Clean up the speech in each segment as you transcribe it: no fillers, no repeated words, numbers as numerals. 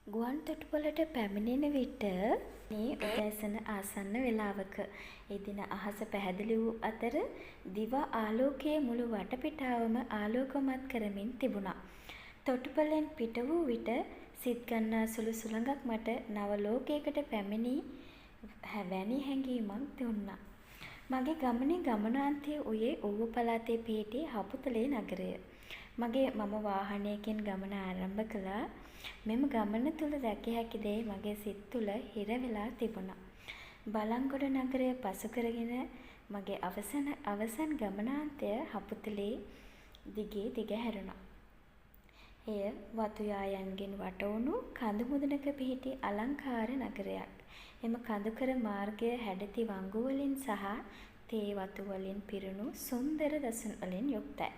ගුවන් තොටුපළට පැමිණෙන විට මේ උදෑසන ආසන්න වේලාවක එදින අහස පැහැදිලි වූ අතර දිවා ආලෝකයේ මුළු වටපිටාවම ආලෝකමත් කරමින් තිබුණා. තොටුපළෙන් පිට වූ විට සිත් ගන්නා සුළු සුළඟක් මට නව ලෝකයකට පැමිණි වැනි හැඟීමක් දුන්නා. මගේ ගමනේ ගමනාන්තය වූයේ ඌව පළාතේ පිහිටි හපුතලේ නගරය. මම වාහනයකින් ගමන ආරම්භ කළා. මෙම ගමන තුල දැකිය හැකි දේ මගේ සිත් තුල හිර වෙලා තිබුණා. බලංගොඩ නගරය පසු කරගෙන මගේ අවසන් ගමනාන්තය හපුතලේ දිගේ දිගහැරුණා. එය වතු යායන්ගෙන් වටවුණු කඳු මුදුනක පිහිටි අලංකාර නගරයක්. එම කඳුකර මාර්ගය හැඩති වංගු වලින් සහ තේ වතු වලින් පිරුණු සුන්දර දසුන් වලින් යුක්තයි.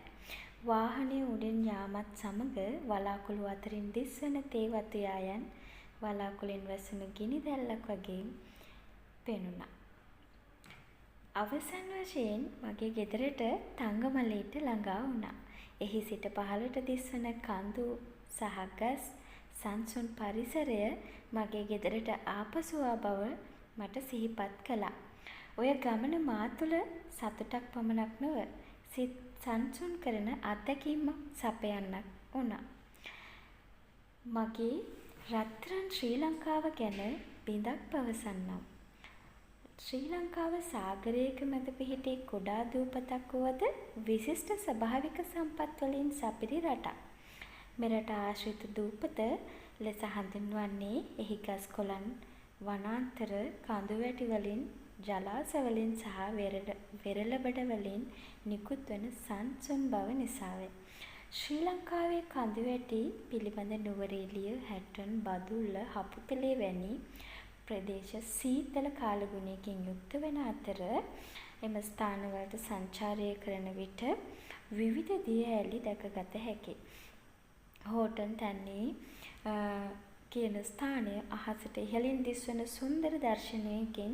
වාහනය උඩින් යාමත් සමග වලාකුළු අතරින් දිස්වන තේ වතු යායන් වලාකුළෙන් වැසුණු ගිනි දැල්ලක් වගේ පෙනුණා. අවසන් වශයෙන් මගේ ගෙදරට තංගමලීට ළඟා වුණා. එහි සිට පහළට දිස්වන කඳු සහ ගස් සංසුන් පරිසරය මගේ ගෙදරට ආපසු ආ බව මට සිහිපත් කළා. ඔය ගමන මා තුළ සතුටක් පමණක් නොව සිත් සංසුන් කරන අත්දැකීමක් සපයන්නක් වුණා. මගේ රත්රන් ශ්‍රී ලංකාව ගැන බිඳක් පවසන්නම්. ශ්‍රී ලංකාව සාගරයක මැද පිහිටි කුඩා දූපතක් වුවද විශිෂ්ට ස්වභාවික සම්පත් වලින් සපිරි රටක්. මෙරට ආශ්‍රිත දූපත ලෙස හඳුන්වන්නේ එහි ගස් කොළන් වනාන්තර කඳු වැටි වලින් ජලාශ වලින් සහ වෙරළබඩ වලින් නිකුත් වන සංසුන් බව නිසාය. ශ්‍රී ලංකාවේ කඳු වැටි පිළිබඳ නුවරඑළිය, හැටන්, බදුල්ල, හපුතලේ වැනි ප්‍රදේශ සීතල කාලගුණයකින් යුක්ත වන අතර එම ස්ථානවලට සංචාරය කරන විට විවිධ දිය ඇලි දැකගත හැකියි. හෝටන් තැන්නේ කියන ස්ථානය අහසට ඉහළින් දිස්වන සුන්දර දර්ශනයකින්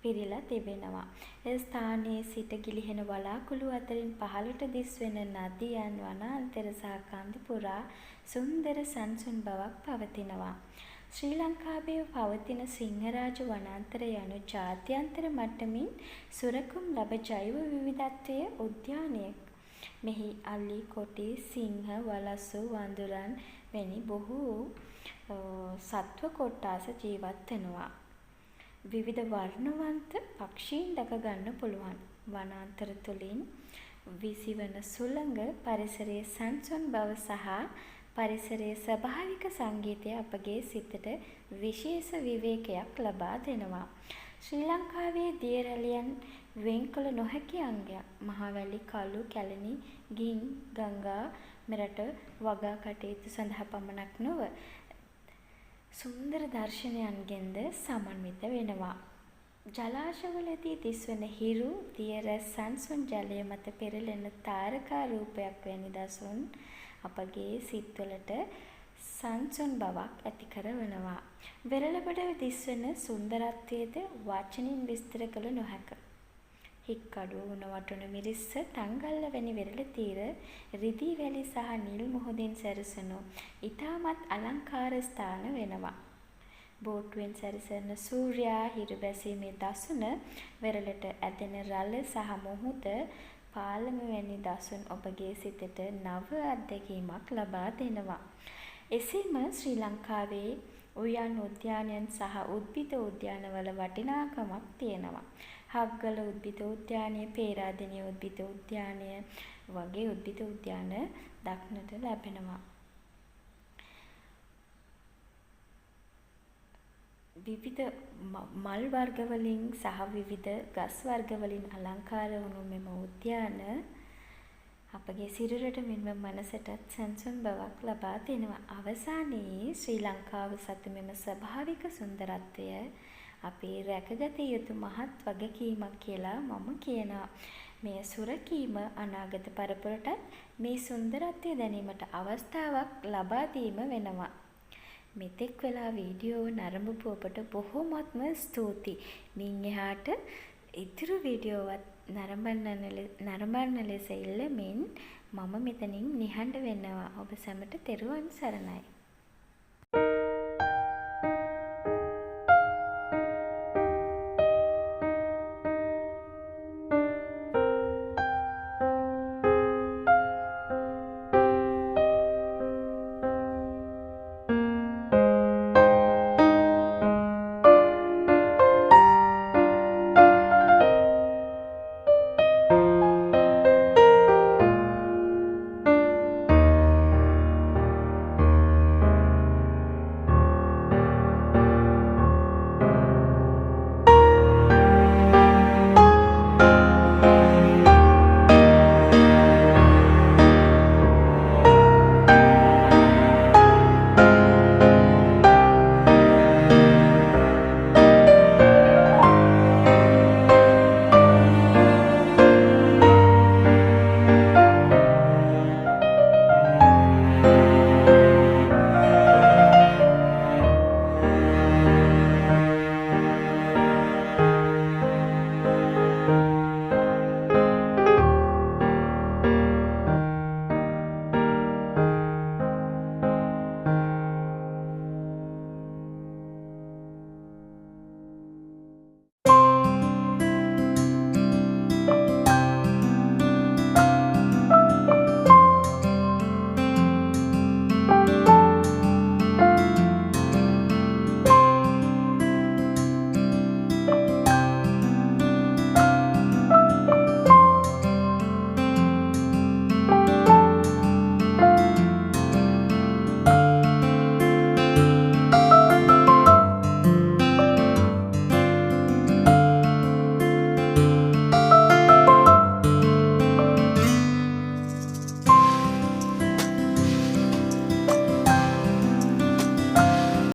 පිරීලා තිබෙනවා. ඒ ස්ථානයේ සිට ගිලිහෙන වලාකුළු අතරින් පහළට දිස්වෙන නදියන්, වනාන්තර සහ කඳු පුරා සුන්දර සංසුන් බවක් පවතිනවා. ශ්‍රී ලංකාවේ පවතින සිංහරාජ වනාන්තරය යනු ජාත්‍යන්තර මට්ටමින් සුරකුම් ලබ ජෛව විවිධත්වයේ උද්‍යානයක්. මෙහි අලි, කොටි, සිංහ, වලස්සු, වඳුරන් වැනි බොහෝ සත්ව කොට්ටාස ජීවත් වෙනවා. විවිධ වර්ණවන්ත පක්ෂීන් දැක ගන්න පුළුවන්. වනාන්තර තුලින් විසිවන සුළඟ පරිසරයේ සංසුන් බව සහ පරිසරයේ ස්වභාවික සංගීතය අපගේ සිතට විශේෂ විවේකයක් ලබා දෙනවා. ශ්‍රී ලංකාවේ දිය රැළියන් වෙන් කළ නොහැකි අංගයක්. මහවැලි, කළු, කැලණි, ගින්, ගංගා මෙරට වගා කටයුතු සඳහා පමණක් නොව සුන්දර දර්ශනයන්ගෙන්ද සමන්විත වෙනවා. ජලාශවලදී දිස්වන හිරු, දිය රැස් සංසුන් ජලය මත පෙරළෙන තාරකා රූපයක් වැනි දසුන් අපගේ සිත්වලට සංසුන් බවක් ඇති කරවනවා. වෙරළබඩ දිස්වන සුන්දරත්වයේද වචනින් විස්තර කළ නොහැක. හික්කඩුව, උණවටුන මිරිස්ස, තංගල්ල වැනි වෙරළ තීර, රිදී වැලි සහ නිල් මුහුදින් සැරසෙනු ඉතාමත් අලංකාර ස්ථාන වෙනවා. බෝට්ටුවෙන් සැරසෙන සූර්යා හිරු බැසීමේ දසුන, වෙරළට ඇදෙන රළ සහ මුහුද පාලම වැනි දසුන් ඔබගේ සිතට නව අත්දැකීමක් ලබා දෙනවා. එසේම ශ්‍රී ලංකාවේ උයන් උද්‍යානයන් සහ උද්භිද උද්‍යානවල වටිනාකමක් තියෙනවා. හග්ගල උද්භිද උද්‍යානය, පේරාදෙණිය උද්භිද උද්‍යානය වගේ උද්භිද උද්‍යාන දක්නට ලැබෙනවා. විවිධ මල් වර්ග වලින් සහ විවිධ ගස් වර්ග වලින් අලංකාර වුණු මෙම උද්‍යාන අපගේ සිරුරට මෙන්ම මනසටත් සංසුන් බවක් ලබා දෙනවා. අවසානයේ ශ්‍රී ලංකාව සතු මෙම ස්වභාවික සුන්දරත්වය අපේ රැකගත යුතු මහත් වගකීමක් කියලා මම කියනවා. මේ සුරකීම අනාගත පරපුරටත් මේ සුන්දරත්වය දැනීමට අවස්ථාවක් ලබා දීම වෙනවා. මෙතෙක් වෙලා වීඩියෝ නරඹපු ඔබට බොහෝමත්ම ස්තුතියි. මින් එහාට ඉතුරු වීඩියෝවත් නරඹන්න ලෙස ඉල්ලමින් මම මෙතනින් නිහඬ වෙනවා. ඔබ සැමට තෙරුවන් සරණයි.